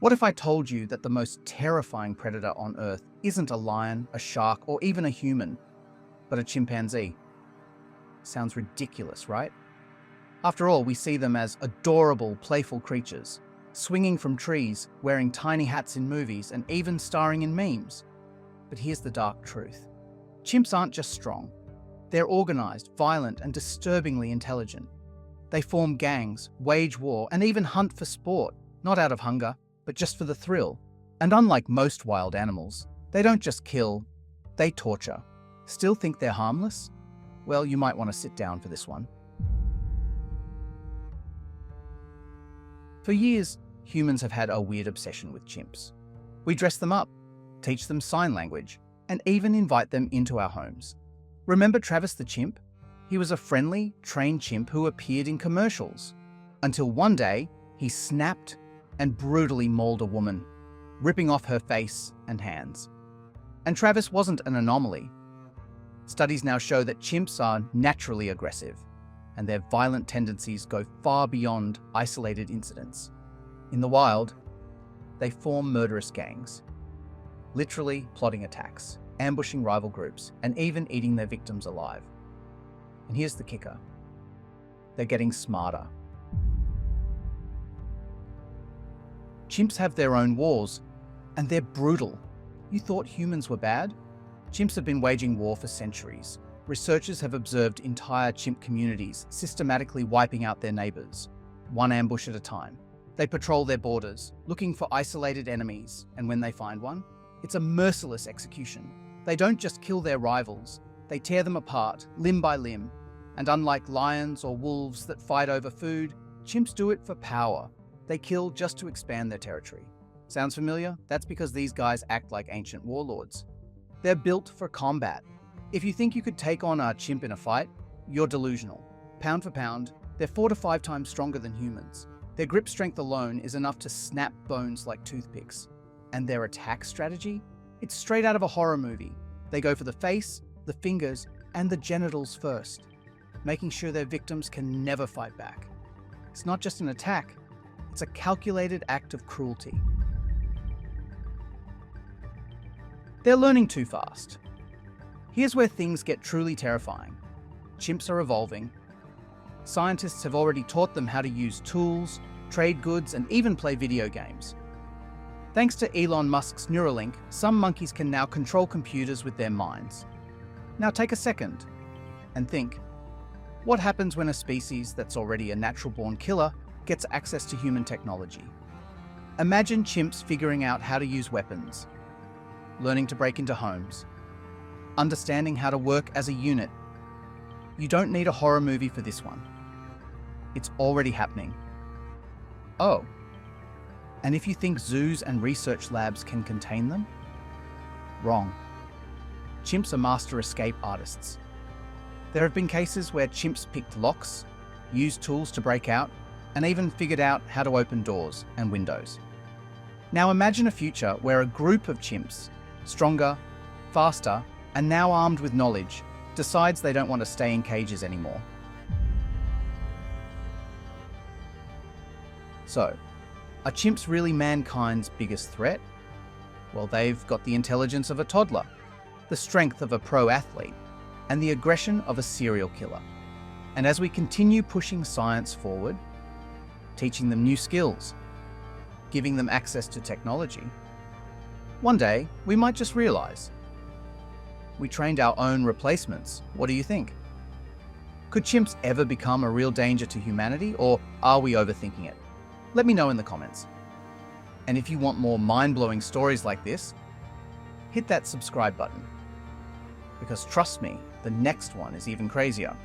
What if I told you that the most terrifying predator on Earth isn't a lion, a shark, or even a human, but a chimpanzee? Sounds ridiculous, right? After all, we see them as adorable, playful creatures, swinging from trees, wearing tiny hats in movies, and even starring in memes. But here's the dark truth. Chimps aren't just strong. They're organized, violent, and disturbingly intelligent. They form gangs, wage war, and even hunt for sport, not out of hunger, but just for the thrill. And unlike most wild animals, they don't just kill, they torture. Still think they're harmless? Well, you might want to sit down for this one. For years, humans have had a weird obsession with chimps. We dress them up, teach them sign language, and even invite them into our homes. Remember Travis the chimp? He was a friendly, trained chimp who appeared in commercials. Until one day, he snapped and brutally mauled a woman, ripping off her face and hands. And Travis wasn't an anomaly. Studies now show that chimps are naturally aggressive, and their violent tendencies go far beyond isolated incidents. In the wild, they form murderous gangs, literally plotting attacks, ambushing rival groups, and even eating their victims alive. And here's the kicker. They're getting smarter. Chimps have their own wars, and they're brutal. You thought humans were bad? Chimps have been waging war for centuries. Researchers have observed entire chimp communities systematically wiping out their neighbors, one ambush at a time. They patrol their borders, looking for isolated enemies, and when they find one, it's a merciless execution. They don't just kill their rivals, they tear them apart, limb by limb. And unlike lions or wolves that fight over food, chimps do it for power. They kill just to expand their territory. Sounds familiar? That's because these guys act like ancient warlords. They're built for combat. If you think you could take on a chimp in a fight, you're delusional. Pound for pound, they're 4 to 5 times stronger than humans. Their grip strength alone is enough to snap bones like toothpicks. And their attack strategy? It's straight out of a horror movie. They go for the face, the fingers, and the genitals first, making sure their victims can never fight back. It's not just an attack, it's a calculated act of cruelty. They're learning too fast. Here's where things get truly terrifying. Chimps are evolving. Scientists have already taught them how to use tools, trade goods, and even play video games. Thanks to Elon Musk's Neuralink, some monkeys can now control computers with their minds. Now take a second and think, what happens when a species that's already a natural-born killer gets access to human technology? Imagine chimps figuring out how to use weapons, learning to break into homes, understanding how to work as a unit. You don't need a horror movie for this one. It's already happening. Oh, and if you think zoos and research labs can contain them? Wrong. Chimps are master escape artists. There have been cases where chimps picked locks, used tools to break out, and even figured out how to open doors and windows. Now imagine a future where a group of chimps, stronger, faster, and now armed with knowledge, decides they don't want to stay in cages anymore. So, are chimps really mankind's biggest threat? Well, they've got the intelligence of a toddler, the strength of a pro athlete, and the aggression of a serial killer. And as we continue pushing science forward, teaching them new skills, giving them access to technology, one day we might just realize we trained our own replacements. What do you think? Could chimps ever become a real danger to humanity, or are we overthinking it? Let me know in the comments. And if you want more mind-blowing stories like this, hit that subscribe button. Because trust me, the next one is even crazier.